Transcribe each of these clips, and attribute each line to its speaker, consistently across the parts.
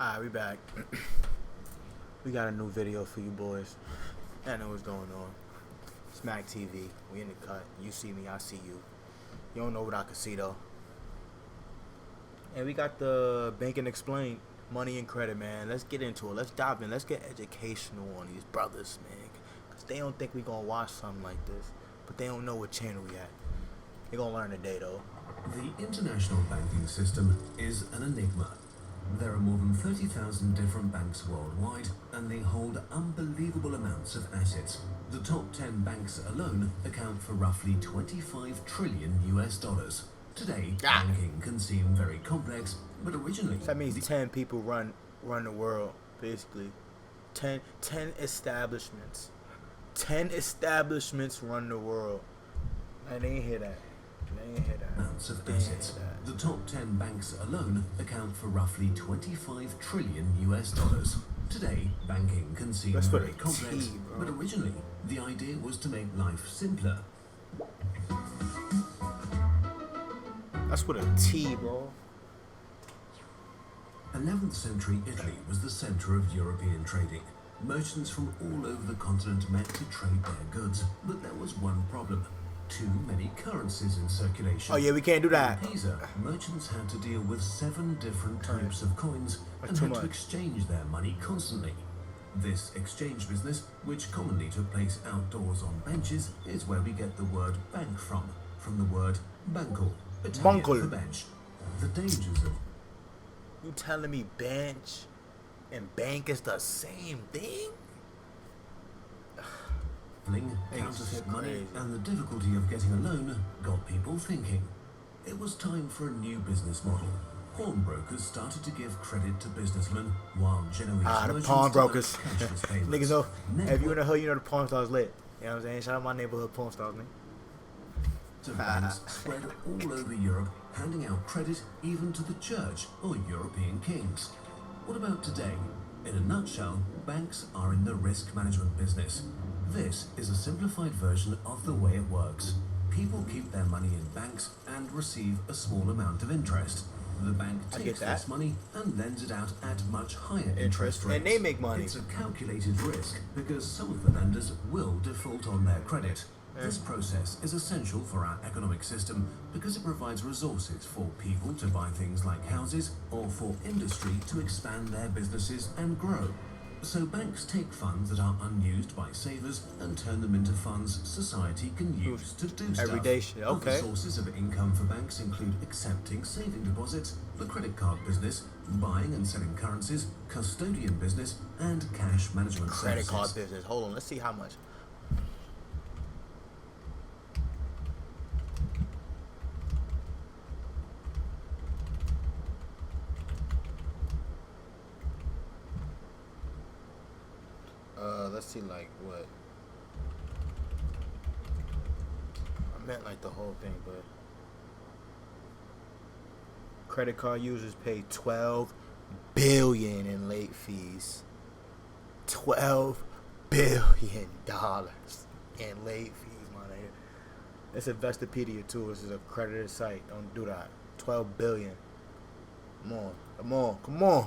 Speaker 1: Alright, we back. We got a new video for you boys. I know what's going on. Smack TV. We in the cut. You see me, I see you. You don't know what I can see though. And we got the Banking Explained. Money and credit, man. Let's get into it. Let's dive in. Let's get educational on these brothers, man. Because they don't think we gonna watch something like this. But they don't know what channel we at. They gonna learn today though.
Speaker 2: The international banking system is an enigma. There are more than 30,000 different banks worldwide, and they hold unbelievable amounts of assets. The top 10 banks alone account for roughly 25 trillion US dollars. Today, banking can seem very complex, but originally...
Speaker 1: So that means 10 people run the world, basically. 10 establishments. 10 establishments run the world. I didn't hear that.
Speaker 2: Amounts of assets. The top 10 banks alone account for roughly 25 trillion US dollars. Today, banking can seem very complex, but originally, the idea was to make life simpler.
Speaker 1: That's with a T, bro.
Speaker 2: 11th century Italy was the center of European trading. Merchants from all over the continent met to trade their goods, but there was one problem. Too many currencies in circulation.
Speaker 1: Oh yeah, we can't do that.
Speaker 2: In Pisa, merchants had to deal with 7 different types of coins and had to exchange their money constantly. This exchange business, which commonly took place outdoors on benches, is where we get the word bank from the word banco, Italian for bench. The dangers of...
Speaker 1: You telling me bench and bank is the same thing?
Speaker 2: Counterfeit money and the difficulty of getting a loan got people thinking. It was time for a new business model. Pawnbrokers started to give credit to businessmen while Genoese
Speaker 1: the pawnbrokers. Niggas know. If you in the hood, you know the pawn stars lit. You know what I'm saying? Shout out my neighborhood pawn stars, man.
Speaker 2: Banks spread all over Europe, handing out credit even to the church or European kings. What about today? In a nutshell, banks are in the risk management business. This is a simplified version of the way it works. People keep their money in banks and receive a small amount of interest. The bank takes this money and lends it out at much higher interest rates.
Speaker 1: And they make money.
Speaker 2: It's a calculated risk because some of the lenders will default on their credit. This process is essential for our economic system because it provides resources for people to buy things like houses or for industry to expand their businesses and grow. So banks take funds that are unused by savers and turn them into funds society can use to do stuff.
Speaker 1: Everyday shit, okay.
Speaker 2: Other sources of income for banks include accepting saving deposits, the credit card business, buying and selling currencies, custodian business, and cash management services.
Speaker 1: Credit card business. Hold on, let's see how much. Let's see, like, what? I meant, like, the whole thing, but... Credit card users pay $12 billion in late fees. $12 billion in late fees, my nigga. It's Investopedia, too. This is a accredited site. Don't do that. $12 billion. Come on.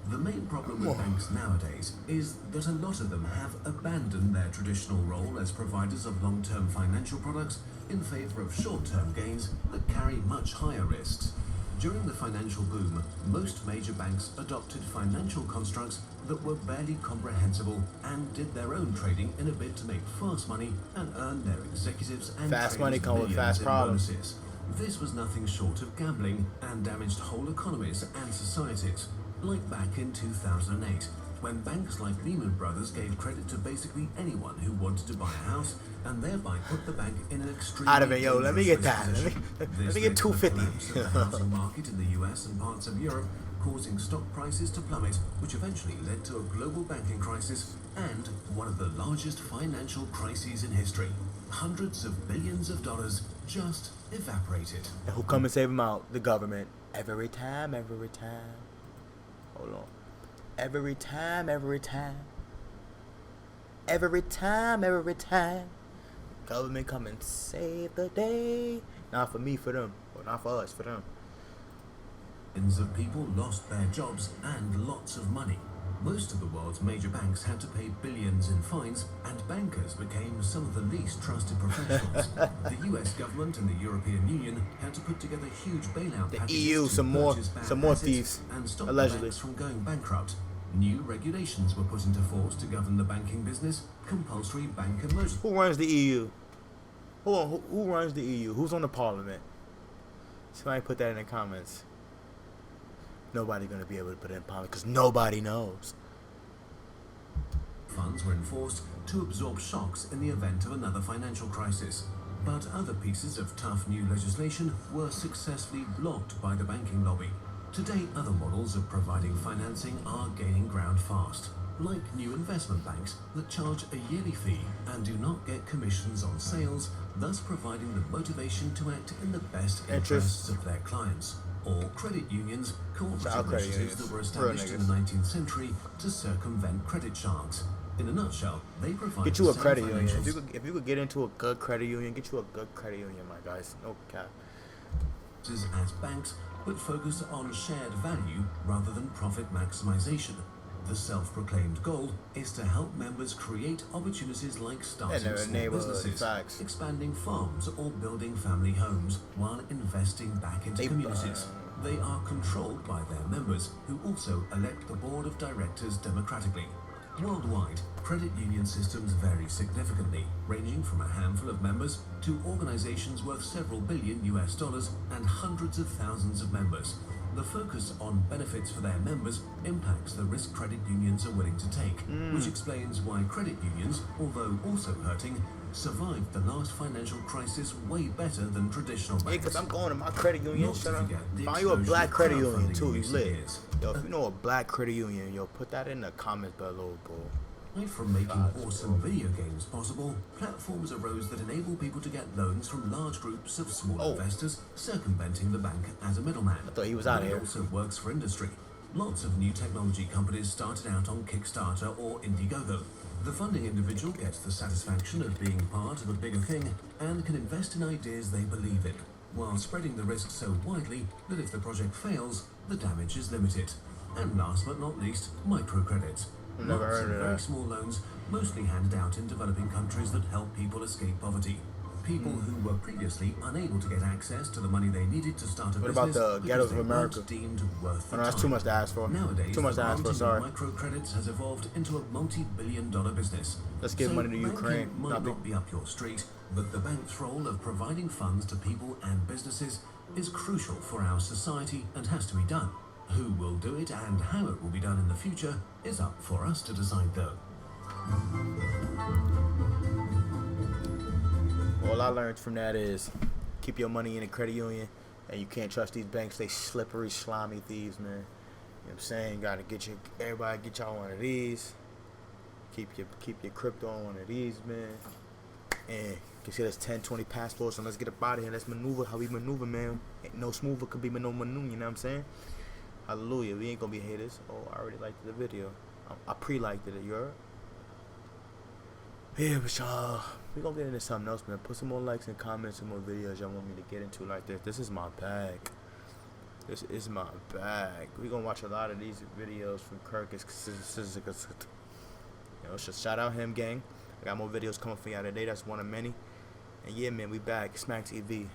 Speaker 2: The main problem with banks nowadays is that a lot of them have abandoned their traditional role as providers of long-term financial products in favor of short-term gains that carry much higher risks. During the financial boom, most major banks adopted financial constructs that were barely comprehensible and did their own trading in a bid to make fast money and earn their executives and
Speaker 1: fast money come with fast
Speaker 2: problems. This was nothing short of gambling and damaged whole economies and societies. Like back in 2008, when banks like Lehman Brothers gave credit to basically anyone who wanted to buy a house, and thereby put the bank in an extremely
Speaker 1: yo, let me get that. Let me get 250.
Speaker 2: The housing market in the US and parts of Europe, causing stock prices to plummet, which eventually led to a global banking crisis and one of the largest financial crises in history. Hundreds of billions of dollars just evaporated.
Speaker 1: And who come and save them out? The government. Every time. Hold on. Every time. Government come and save the day. Not for me, for them. Or not for us, for them.
Speaker 2: Millions of people lost their jobs and lots of money. Most of the world's major banks had to pay billions in fines, and bankers became some of the least trusted professionals. The US government and the European Union had to put together huge bailout
Speaker 1: The
Speaker 2: packages
Speaker 1: EU,
Speaker 2: to
Speaker 1: some more
Speaker 2: purchase bad
Speaker 1: thieves,
Speaker 2: assets and stop the
Speaker 1: allegedly.
Speaker 2: banks from going bankrupt. New regulations were put into force to govern the banking business. Compulsory bank emergency.
Speaker 1: Who runs the EU? Hold on, who runs the EU? Who's on the parliament? Somebody put that in the comments. Nobody gonna be able to put it in parliament because nobody knows.
Speaker 2: Funds were enforced to absorb shocks in the event of another financial crisis. But other pieces of tough new legislation were successfully blocked by the banking lobby. Today, other models of providing financing are gaining ground fast, like new investment banks that charge a yearly fee and do not get commissions on sales, thus providing the motivation to act in the best interests of their clients. Or credit unions, cooperative initiatives that were established in the 19th century to circumvent credit sharks. In a nutshell, they provide
Speaker 1: Get you a credit union. If you could get into a good credit union, get you a good credit union, my guys. No cap.
Speaker 2: As banks, but focus on shared value rather than profit maximization. The self-proclaimed goal is to help members create opportunities like starting small businesses, expanding farms, or building family homes while investing back into communities. They are controlled by their members, who also elect the board of directors democratically. Worldwide, credit union systems vary significantly, ranging from a handful of members to organizations worth several billion US dollars and hundreds of thousands of members. The focus on benefits for their members impacts the risk credit unions are willing to take, which explains why credit unions, although also hurting, survived the last financial crisis way better than traditional banks.
Speaker 1: Yeah, because I'm going to my credit union. Find you a black credit union too, you lit. Yo, if you know a black credit union, yo, put that in the comments below, bro.
Speaker 2: Aside from making awesome video games possible, platforms arose that enable people to get loans from large groups of small investors, circumventing the bank as a middleman.
Speaker 1: I thought he was out of here.
Speaker 2: It also works for industry. Lots of new technology companies started out on Kickstarter or Indiegogo. The funding individual gets the satisfaction of being part of a bigger thing and can invest in ideas they believe in, while spreading the risk so widely that if the project fails, the damage is limited. And last but not least, microcredits.
Speaker 1: Never heard of that.
Speaker 2: Very small loans, mostly handed out in developing countries that help people escape poverty. People who were previously unable to get access to the money they needed to start a business.
Speaker 1: What about the ghettos of America?
Speaker 2: Deemed worth the
Speaker 1: that's
Speaker 2: time.
Speaker 1: too much to ask for.
Speaker 2: Nowadays,
Speaker 1: too much to ask for. Sorry.
Speaker 2: Microcredits has evolved into a multi-billion-dollar business.
Speaker 1: Let's give money to Ukraine.
Speaker 2: Banking might not be up your street, but the bank's role of providing funds to people and businesses is crucial for our society and has to be done. Who will do it and how it will be done in the future is up for us to decide, though.
Speaker 1: All I learned from that is keep your money in a credit union, and you can't trust these banks. They slippery, slimy thieves, man. You know what I'm saying? Gotta everybody get y'all one of these. Keep your crypto on one of these, man. And consider us 10, 20 passports, and let's get up out of here. Let's maneuver how we maneuver, man. Ain't no smoother could be no maneuver, you know what I'm saying? Hallelujah. We ain't gonna be haters. Oh, I already liked the video. I pre-liked it, you heard? Yeah, but y'all, we gonna get into something else, man. Put some more likes and comments and more videos y'all want me to get into like this. This is my bag. This is my bag. We gonna watch a lot of these videos from Kirk. You know, shout out him, gang. I got more videos coming for y'all today. That's one of many. And yeah, man, we back. Smack TV.